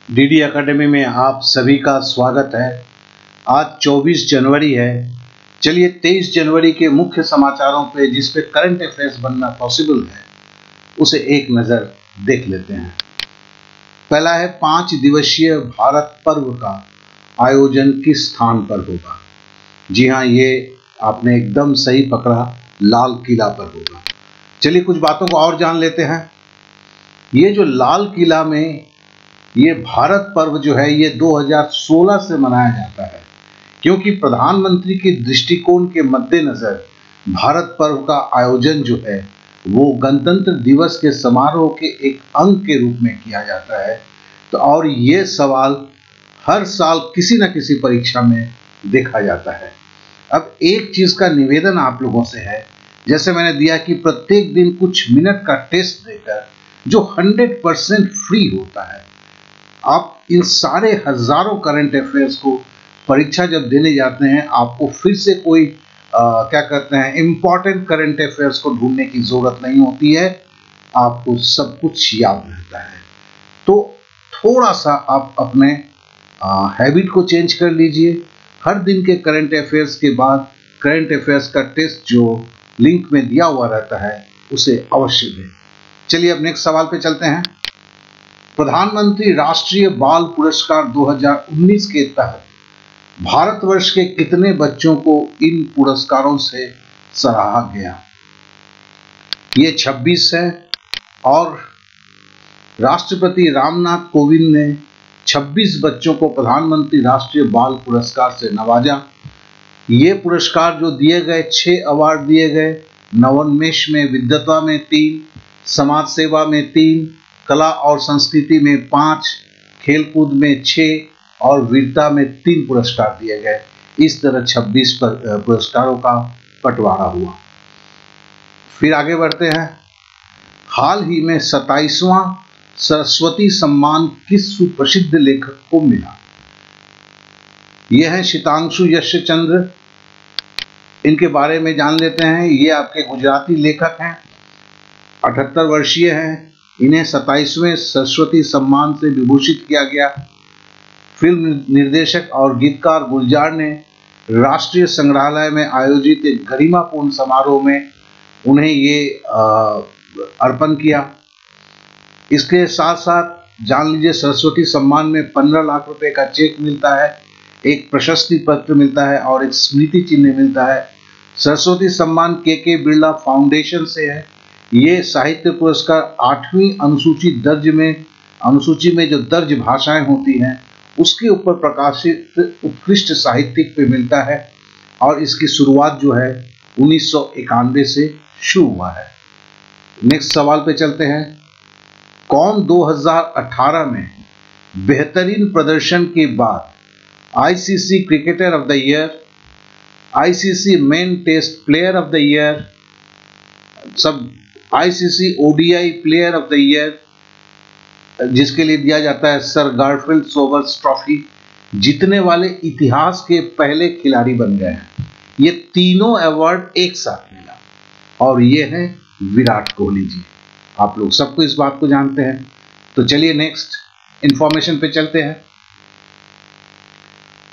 DD academy में आप सभी का स्वागत है। आज 24 जनवरी है। चलिए 23 जनवरी के मुख्य समाचारों पे जिस पे करंट अफेयर्स बनना पॉसिबल है उसे एक नज़र देख लेते हैं। पहला है 5 दिवसीय भारत पर्व का आयोजन किस स्थान पर होगा। जी हाँ, ये आपने एकदम सही पकड़ा, लाल किला पर होगा। चलिए कुछ बातों को और जान लेते हैं। ये जो लाल किला में ये भारत पर्व जो है ये 2016 से मनाया जाता है, क्योंकि प्रधानमंत्री के दृष्टिकोण के मद्देनजर भारत पर्व का आयोजन जो है वो गणतंत्र दिवस के समारोह के एक अंग के रूप में किया जाता है। तो और ये सवाल हर साल किसी न किसी परीक्षा में देखा जाता है। अब एक चीज का निवेदन आप लोगों से है, जैसे मैंने दिया कि प्रत्येक दिन कुछ मिनट का टेस्ट देकर जो 100% फ्री होता है, आप इन सारे हजारों करंट अफेयर्स को परीक्षा जब देने जाते हैं आपको फिर से कोई क्या कहते हैं इंपॉर्टेंट करंट अफेयर्स को ढूंढने की जरूरत नहीं होती है, आपको सब कुछ याद रहता है। तो थोड़ा सा आप अपने हैबिट को चेंज कर लीजिए। हर दिन के करंट अफेयर्स के बाद करंट अफेयर्स का टेस्ट जो लिंक में दिया हुआ रहता है उसे अवश्य दें। चलिए अब नेक्स्ट सवाल पे चलते हैं। प्रधानमंत्री राष्ट्रीय बाल पुरस्कार 2019 के तहत भारतवर्ष के कितने बच्चों को इन पुरस्कारों से सराहा गया। ये 26 है और राष्ट्रपति रामनाथ कोविंद ने 26 बच्चों को प्रधानमंत्री राष्ट्रीय बाल पुरस्कार से नवाजा। ये पुरस्कार जो दिए गए 6 अवार्ड दिए गए, नवोन्मेष में, विद्वता में 3, समाज सेवा में 3, कला और संस्कृति में 5, खेलकूद में 6 और वीरता में 3 पुरस्कार दिए गए। इस तरह 26 पुरस्कारों का बंटवारा हुआ। फिर आगे बढ़ते हैं। हाल ही में 27वां सरस्वती सम्मान किस सुप्रसिद्ध लेखक को मिला। यह है शीतांशु यश चंद्र। इनके बारे में जान लेते हैं। ये आपके गुजराती लेखक हैं, 78 वर्षीय हैं। इन्हें 27वें सरस्वती सम्मान से विभूषित किया गया। फिल्म निर्देशक और गीतकार गुलजार ने राष्ट्रीय संग्रहालय में आयोजित एक गरिमापूर्ण समारोह में उन्हें ये अर्पण किया। इसके साथ साथ जान लीजिए सरस्वती सम्मान में 15 लाख रुपए का चेक मिलता है, एक प्रशस्ति पत्र मिलता है और एक स्मृति चिन्ह मिलता है। सरस्वती सम्मान के बिरला फाउंडेशन से है। ये साहित्य पुरस्कार 8वीं अनुसूची में जो दर्ज भाषाएं होती हैं उसके ऊपर प्रकाशित उत्कृष्ट साहित्यिक पे मिलता है और इसकी शुरुआत जो है 1991 से शुरू हुआ है। नेक्स्ट सवाल पे चलते हैं। कौन 2018 में बेहतरीन प्रदर्शन के बाद ICC cricketer of the year, ICC men test player of the year, सब ICC ODI player of the year जिसके लिए दिया जाता है सर गारफील्ड सोबर्स ट्रॉफी, जीतने वाले इतिहास के पहले खिलाड़ी बन गए हैं। ये तीनों अवार्ड एक साथ मिला और ये है विराट कोहली जी। आप लोग सबको इस बात को जानते हैं। तो चलिए नेक्स्ट इंफॉर्मेशन पे चलते हैं।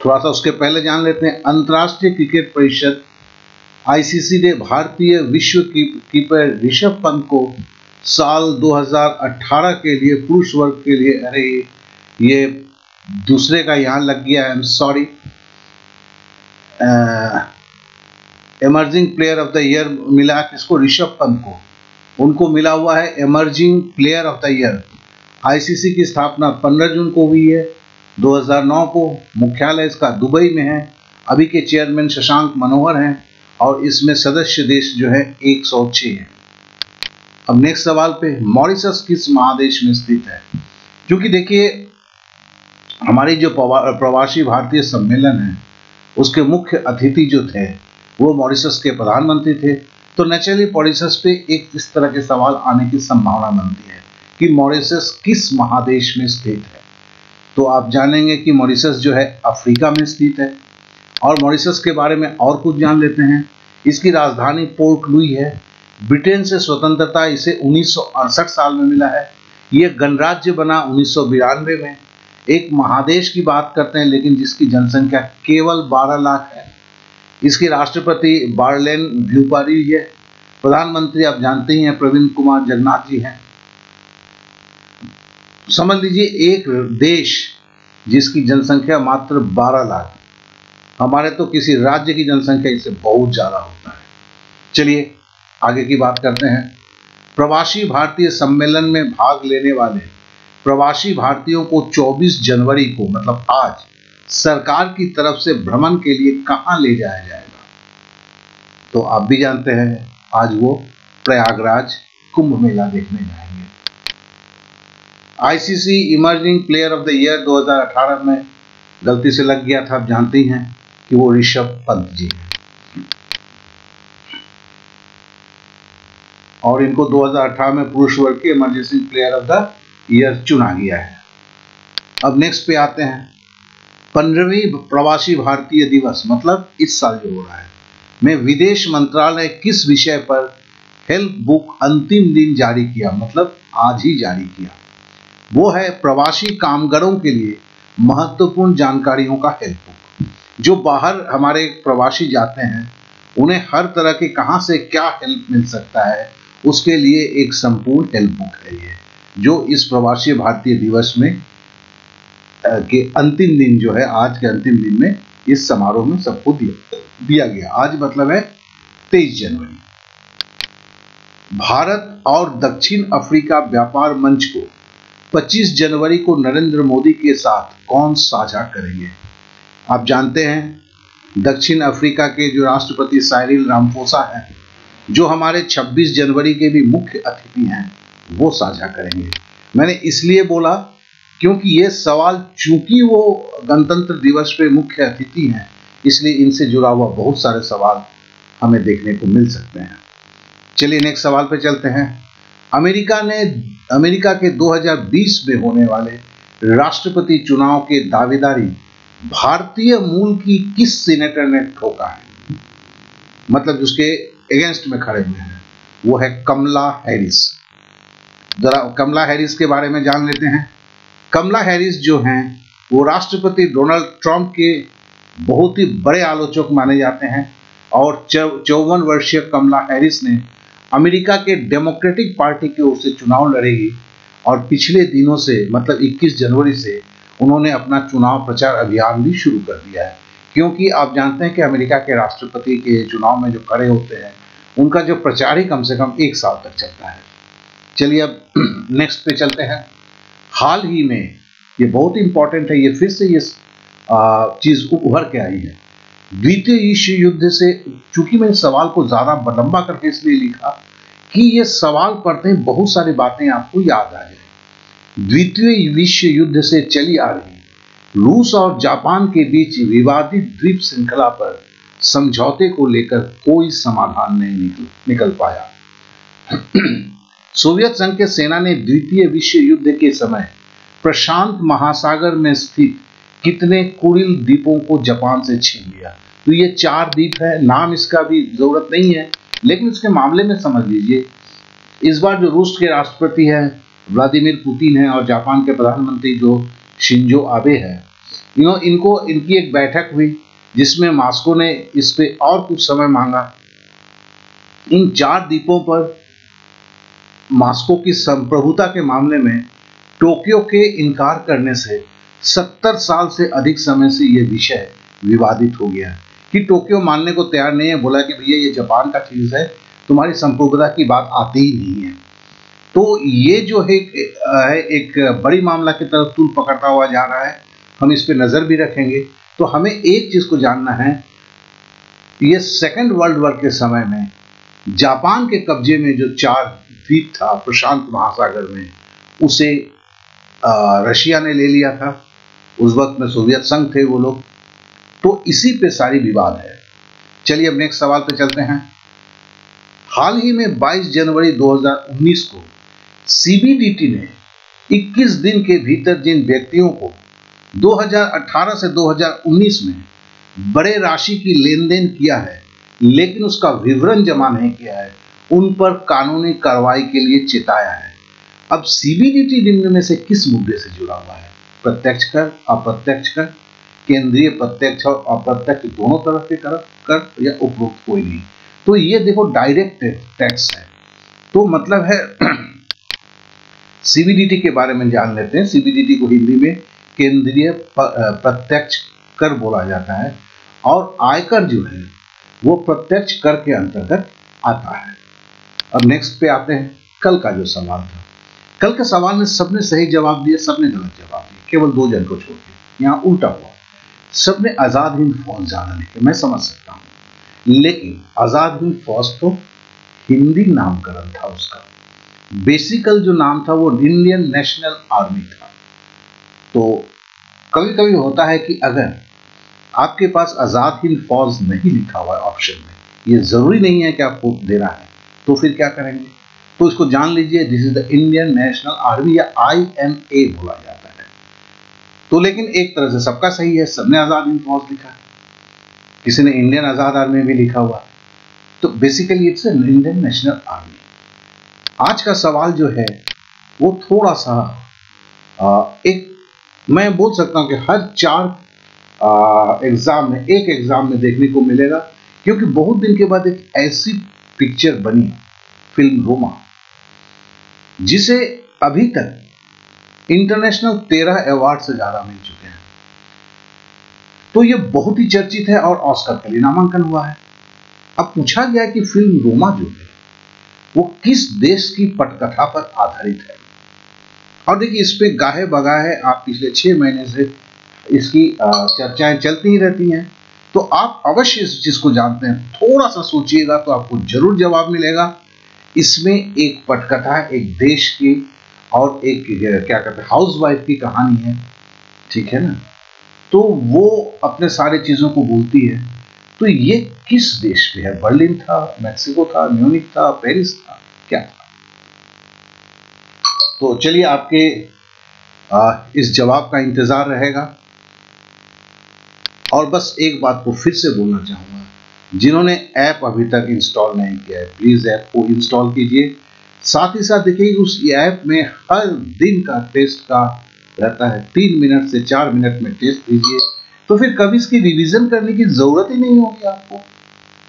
थोड़ा सा उसके पहले जान लेते हैं। अंतर्राष्ट्रीय क्रिकेट परिषद आईसीसी ने भारतीय विश्व कीपर ऋषभ पंत को साल 2018 के लिए पुरुष वर्ग के लिए, अरे ये दूसरे का यहां लग गया, I am sorry, emerging player of the year मिला किसको, ऋषभ पंत को। उनको मिला हुआ है emerging player of the year. ICC की स्थापना 15 जून को हुई है 2009 को। मुख्यालय इसका दुबई में है। अभी के चेयरमैन शशांक मनोहर हैं और इसमें सदस्य देश जो है 106 है। अब नेक्स्ट सवाल पे, मॉरिशस किस महादेश में स्थित है। क्योंकि देखिए हमारी जो प्रवासी भारतीय सम्मेलन है उसके मुख्य अतिथि जो थे वो मॉरिशस के प्रधानमंत्री थे। तो नेचुरली मॉरिशस पे एक इस तरह के सवाल आने की संभावना बनती है कि मॉरिशस किस महादेश में स्थित है। तो आप जानेंगे कि मॉरिशस जो है अफ्रीका में स्थित है। और मॉरिशस के बारे में और कुछ जान लेते हैं। इसकी राजधानी पोर्ट लुई है। ब्रिटेन से स्वतंत्रता इसे 1968 साल में मिला है। यह गणराज्य बना 1992 में। एक महादेश की बात करते हैं लेकिन जिसकी जनसंख्या केवल 12 लाख है। इसके राष्ट्रपति बारलेन भ्यूपारी है। प्रधानमंत्री आप जानते ही हैं प्रवीण कुमार जगन्नाथ जी हैं। समझ लीजिए एक देश जिसकी जनसंख्या मात्र 12 लाख, हमारे तो किसी राज्य की जनसंख्या इससे बहुत ज्यादा होता है। चलिए आगे की बात करते हैं। प्रवासी भारतीय सम्मेलन में भाग लेने वाले प्रवासी भारतीयों को 24 जनवरी को मतलब आज सरकार की तरफ से भ्रमण के लिए कहां ले जाया जाएगा? तो आप भी जानते हैं आज वो प्रयागराज कुंभ मेला देखने जाएंगे। ICC emerging player of the year 2018 में गलती से लग गया था, आप जानते हैं कि वो ऋषभ पंत जी हैं और इनको 2018 में पुरुष वर्ग के emerging player of the year चुना गया है। अब नेक्स्ट पे आते हैं। 15वीं प्रवासी भारतीय दिवस मतलब इस साल जो हो रहा है में विदेश मंत्रालय किस विषय पर हेल्प बुक अंतिम दिन जारी किया, मतलब आज ही जारी किया? वो है प्रवासी कामगारों के लिए महत्वपूर्ण जानकारियों का हेल्प बुक। जो बाहर हमारे प्रवासी जाते हैं उन्हें हर तरह के कहां से क्या हेल्प मिल सकता है उसके लिए एक संपूर्ण हेल्प बुक है ये, जो इस प्रवासी भारतीय दिवस में के अंतिम दिन जो है आज के अंतिम दिन में इस समारोह में सबको दिया गया। आज मतलब है 23 जनवरी। भारत और दक्षिण अफ्रीका व्यापार मंच को 25 जनवरी को नरेंद्र मोदी के साथ कौन साझा करेंगे? आप जानते हैं दक्षिण अफ्रीका के जो राष्ट्रपति साइरिल रामफोसा हैं, जो हमारे 26 जनवरी के भी मुख्य अतिथि हैं, वो साझा करेंगे। मैंने इसलिए बोला क्योंकि ये सवाल चूंकि वो गणतंत्र दिवस पे मुख्य अतिथि हैं इसलिए इनसे जुड़ा हुआ बहुत सारे सवाल हमें देखने को मिल सकते हैं। चलिए नेक्स्ट सवाल पे चलते हैं। अमेरिका के 2020 में होने वाले राष्ट्रपति चुनाव के दावेदारी भारतीय मूल की किस सीनेटर ने ठोका है, मतलब जिसके अगेंस्ट में खड़े हुए हैं? वो है कमला हैरिस। जरा कमला हैरिस के बारे में जान लेते हैं। कमला हैरिस जो हैं वो राष्ट्रपति डोनाल्ड ट्रंप के बहुत ही बड़े आलोचक माने जाते हैं और 54 वर्षीय कमला हैरिस ने अमेरिका के डेमोक्रेटिक पार्टी की ओर से चुनाव लड़ेगी और पिछले दिनों से मतलब 21 जनवरी से उन्होंने अपना चुनाव प्रचार अभियान भी शुरू कर दिया है, क्योंकि आप जानते हैं कि अमेरिका के राष्ट्रपति के चुनाव में जो खड़े होते हैं उनका जो प्रचार ही कम से कम 1 साल तक चलता है। चलिए अब नेक्स्ट पे चलते हैं। हाल ही में ये बहुत इंपॉर्टेंट है, ये फिर से ये चीज उभर के आई है। द्वितीय विश्व युद्ध से, चूंकि मैंने सवाल को ज्यादा लंबा करके इसलिए लिखा कि ये सवाल पढ़ते ही बहुत सारी बातें आपको याद आ जाए। द्वितीय विश्व युद्ध से चली आ रही रूस और जापान के बीच विवादित द्वीप श्रृंखला पर समझौते को लेकर कोई समाधान नहीं निकल पाया। सोवियत संघ के सेना ने द्वितीय विश्व युद्ध के समय प्रशांत महासागर में स्थित कितने कुरिल द्वीपों को जापान से छीन लिया? तो ये 4 द्वीप है, नाम इसका भी जरूरत नहीं है, लेकिन इसके मामले में समझ लीजिए इस बार जो रूस के राष्ट्रपति हैं व्लादिमीर पुतिन है और जापान के प्रधानमंत्री जो शिंजो आबे है, इनकी एक बैठक हुई जिसमें मॉस्को ने इस पे और कुछ समय मांगा। इन 4 द्वीपों पर मॉस्को की संप्रभुता के मामले में टोक्यो के इनकार करने से 70 साल से अधिक समय से यह विषय विवादित हो गया कि टोक्यो मानने को तैयार नहीं है, बोला कि भैया ये जापान का चीज है, तुम्हारी संप्रभुता की बात आती ही नहीं है। तो ये जो है एक बड़ी मामला की तरफ तूल पकड़ता हुआ जा रहा है, हम इस पे नजर भी रखेंगे। तो हमें एक चीज को जानना है, ये सेकेंड वर्ल्ड वॉर के समय में जापान के कब्जे में जो 4 द्वीप था प्रशांत महासागर में, उसे रशिया ने ले लिया था। उस वक्त में सोवियत संघ थे वो लोग, तो इसी पे सारी विवाद है। चलिए अब नेक्स्ट सवाल पे चलते हैं। हाल ही में 22 जनवरी 2019 को सीबीडीटी ने 21 दिन के भीतर जिन व्यक्तियों को 2018 से 2019 में बड़े राशि की लेन देन किया है लेकिन उसका विवरण जमा नहीं किया है, उन पर कानूनी कार्रवाई के लिए चेताया है। अब सीबीडीटी निम्न में से किस मुद्दे से जुड़ा हुआ है? प्रत्यक्ष कर, अप्रत्यक्ष कर, केंद्रीय प्रत्यक्ष और अप्रत्यक्ष दोनों तरफ के कर या उपरोक्त कोई नहीं। तो ये देखो डायरेक्ट टैक्स है। तो मतलब है सीबीडीटी के बारे में जान लेते हैं। सीबीडीटी को हिंदी में केंद्रीय प्रत्यक्ष कर बोला जाता है और आयकर जो है वो प्रत्यक्ष कर के अंतर्गत आता है। अब नेक्स्ट पे आते हैं। कल का जो सवाल था, कल के सवाल में सबने सही जवाब दिया, सबने गलत जवाब दिया, केवल 2 जन को छोड़ के। यहाँ उल्टा हुआ, सबने आजाद हिंद फौज जाना लिखे। मैं समझ सकता हूं, लेकिन आजाद हिंद फौज तो हिंदी नामकरण था उसका। बेसिकल जो नाम था वो इंडियन नेशनल आर्मी था। तो कभी कभी होता है कि अगर आपके पास आजाद हिंद फौज नहीं लिखा हुआ है ऑप्शन में, ये जरूरी नहीं है कि आपको देना है, तो फिर क्या करेंगे? तो इसको जान लीजिए, this is the Indian national army या INA बोला जाता है। तो लेकिन एक तरह से सबका सही है, सबने आजाद हिंद फौज लिखा है, किसी ने इंडियन आजाद आर्मी भी लिखा हुआ। तो basically it's an Indian national army. आज का सवाल जो है वो थोड़ा सा एक, मैं बोल सकता हूं कि हर 4 एग्जाम में, एक एग्जाम में देखने को मिलेगा, क्योंकि बहुत दिन के बाद एक ऐसी पिक्चर बनी फिल्म रोमा, जिसे अभी तक इंटरनेशनल 13 अवार्ड से ज्यादा मिल चुके हैं। तो यह बहुत ही चर्चित है और ऑस्कर के लिए नामांकन हुआ है। अब पूछा गया कि फिल्म रोमा जो है वो किस देश की पटकथा पर आधारित है। और देखिए, इस पे गाहे बगाहे आप पिछले 6 महीने से इसकी चर्चाएं चलती ही रहती हैं। तो आप अवश्य इस चीज को जानते हैं, थोड़ा सा सोचिएगा तो आपको जरूर जवाब मिलेगा। इसमें एक पटकथा, एक देश की और एक क्या कहते हैं हाउसवाइफ की कहानी है, ठीक है ना। तो वो अपने सारे चीजों को बोलती है। तो ये किस देश पे है? बर्लिन था, मैक्सिको था, म्यूनिक था, पेरिस था, क्या था? तो चलिए, आपके इस जवाब का इंतजार रहेगा। और बस एक बात को फिर से बोलना चाहूंगा, जिन्होंने ऐप अभी तक इंस्टॉल नहीं किया है, प्लीज ऐप को इंस्टॉल कीजिए। साथ ही साथ देखिए, उस ऐप में हर दिन का टेस्ट का रहता है, 3 मिनट से 4 मिनट में टेस्ट दीजिए। तो फिर कभी इसकी रिवीजन करने की जरूरत ही नहीं होगी आपको।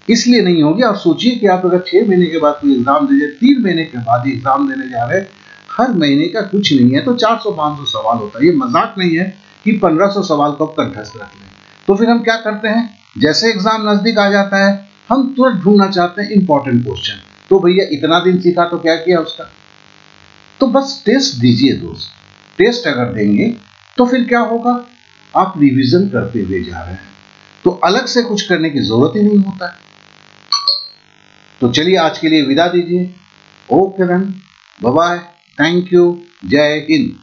इसलिए नहीं होगी, आप सोचिए कि आप अगर 6 महीने के बाद कोई एग्जाम दीजिए, 3 महीने के बाद एग्जाम देने जा रहे हैं, हर महीने का कुछ नहीं है तो 400-500 सवाल होता है। ये मजाक नहीं है कि 1500 सवाल को आप कंठस्थ रख लें। तो फिर हम क्या करते हैं, जैसे एग्जाम नजदीक आ जाता है, हम तुरंत ढूंढना चाहते हैं इंपॉर्टेंट क्वेश्चन। तो भैया इतना दिन सीखा तो क्या किया उसका? तो बस टेस्ट दीजिए दोस्त। टेस्ट अगर देंगे तो फिर क्या होगा, आप रिवीजन करते हुए जा रहे हैं, तो अलग से कुछ करने की जरूरत ही नहीं होता है। तो चलिए, आज के लिए विदा दीजिए। Okay then, bye bye, thank you, जय हिंद।